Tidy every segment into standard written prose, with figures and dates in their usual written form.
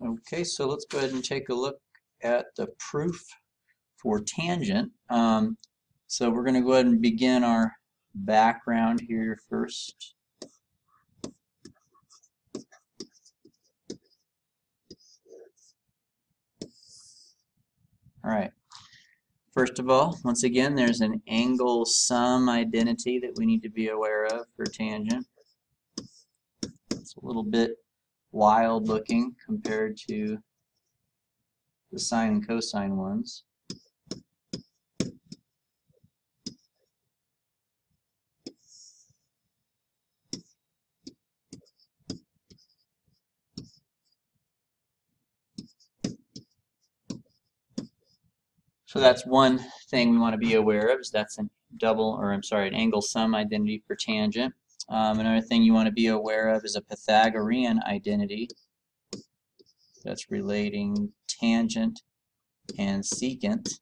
Okay, so let's go ahead and take a look at the proof for tangent. So we're going to go ahead and begin our background here first. All right. First of all, once again, there's an angle sum identity that we need to be aware of for tangent. It's a little bit wild looking compared to the sine and cosine ones. So that's one thing we want to be aware of, is that's an an angle sum identity for tangent. Another thing you want to be aware of is a Pythagorean identity that's relating tangent and secant,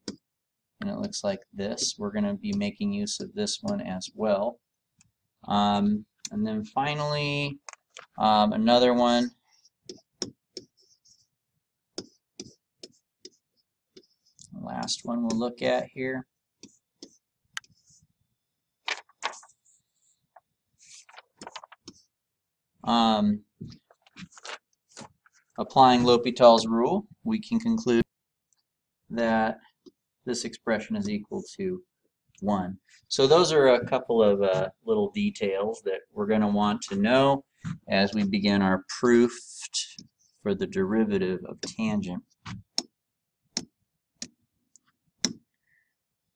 and it looks like this. We're going to be making use of this one as well. And then finally, another one, the last one we'll look at here. Applying L'Hopital's rule, we can conclude that this expression is equal to 1. So those are a couple of little details that we're going to want to know as we begin our proof for the derivative of tangent.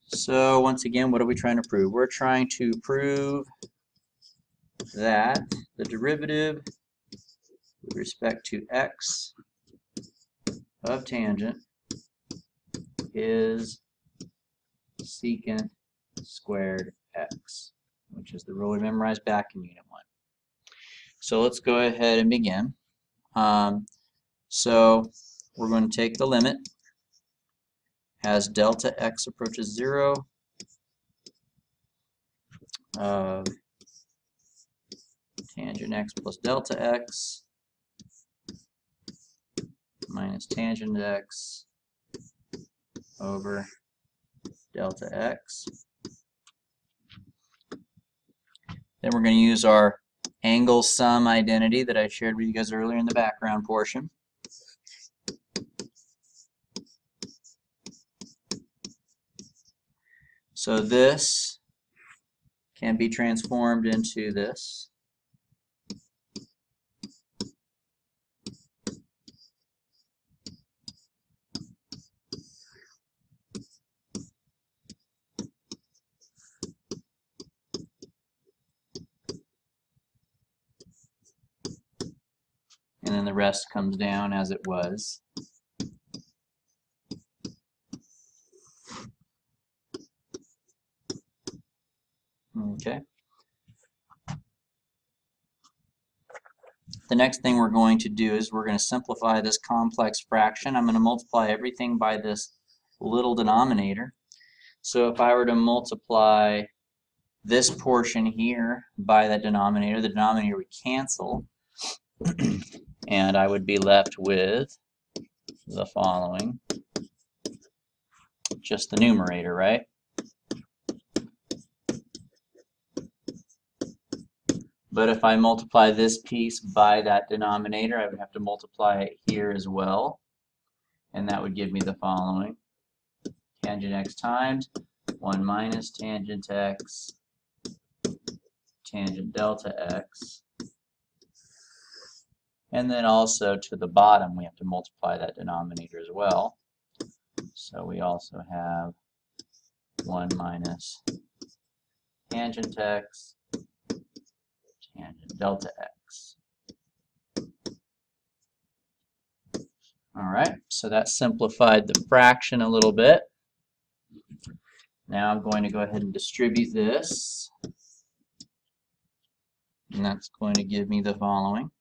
So once again, what are we trying to prove? We're trying to prove that the derivative with respect to x of tangent is secant squared x, which is the rule we memorized back in Unit 1. So let's go ahead and begin. So we're going to take the limit as delta x approaches 0 of tangent x plus delta x minus tangent x over delta x. Then we're going to use our angle sum identity that I shared with you guys earlier in the background portion. So this can be transformed into this. And then the rest comes down as it was. Okay. The next thing we're going to do is we're going to simplify this complex fraction. I'm going to multiply everything by this little denominator. So if I were to multiply this portion here by that denominator, the denominator would cancel, and I would be left with the following. Just the numerator, right? But if I multiply this piece by that denominator, I would have to multiply it here as well. And that would give me the following. Tangent x times 1 minus tangent x, tangent delta x. And then also to the bottom, we have to multiply that denominator as well. So we also have 1 minus tangent x, tangent delta x. All right, so that simplified the fraction a little bit. Now I'm going to go ahead and distribute this. And that's going to give me the following.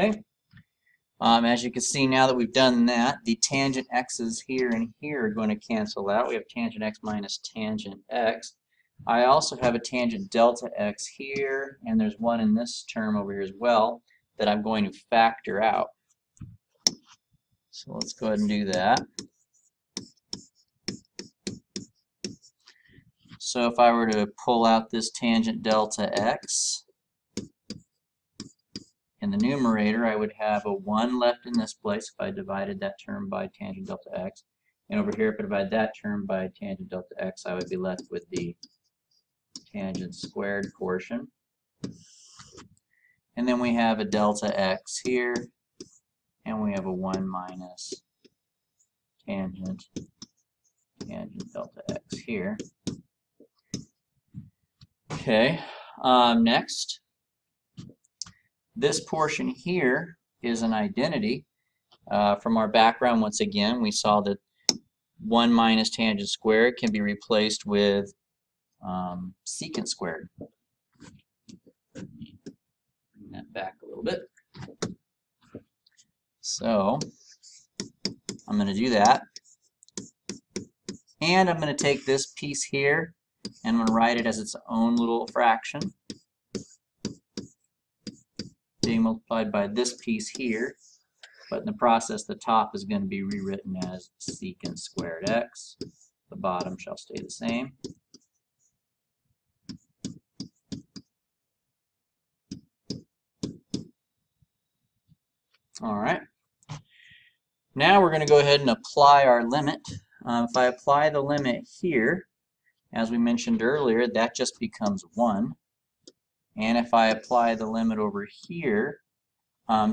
Okay. As you can see, now that we've done that, the tangent x's here and here are going to cancel out. We have tangent x minus tangent x. I also have a tangent delta x here, and there's one in this term over here as well that I'm going to factor out. So let's go ahead and do that. So if I were to pull out this tangent delta x, in the numerator, I would have a 1 left in this place if I divided that term by tangent delta x. And over here, if I divide that term by tangent delta x, I would be left with the tangent squared portion. And then we have a delta x here, and we have a 1 minus tangent delta x here. Okay, next. This portion here is an identity. From our background, once again, we saw that 1 minus tangent squared can be replaced with secant squared. Bring that back a little bit. So I'm going to do that. And I'm going to take this piece here and I'm going to write it as its own little fraction, being multiplied by this piece here, but in the process the top is going to be rewritten as secant squared x. The bottom shall stay the same. Alright, now we're going to go ahead and apply our limit. If I apply the limit here, as we mentioned earlier, that just becomes 1. And if I apply the limit over here,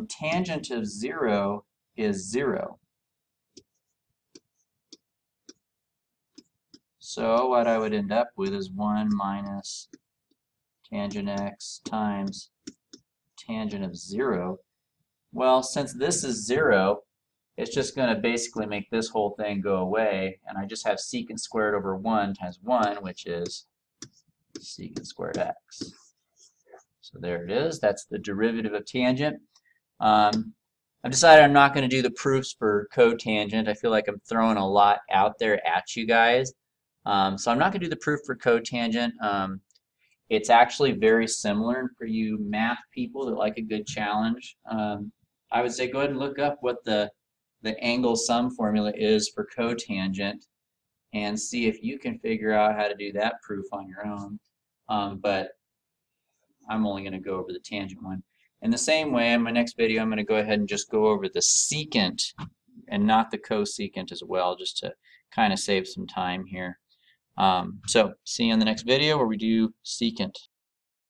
tangent of 0 is 0. So what I would end up with is 1 minus tangent x times tangent of 0. Well, since this is 0, it's just going to basically make this whole thing go away, and I just have secant squared over 1 times 1, which is secant squared x. So there it is. That's the derivative of tangent. I've decided I'm not going to do the proofs for cotangent. I feel like I'm throwing a lot out there at you guys. So I'm not going to do the proof for cotangent. It's actually very similar for you math people that like a good challenge. I would say go ahead and look up what the angle sum formula is for cotangent and see if you can figure out how to do that proof on your own. But I'm only going to go over the tangent one. In the same way, in my next video, I'm going to go ahead and just go over the secant and not the cosecant as well, just to kind of save some time here. So see you in the next video where we do secant.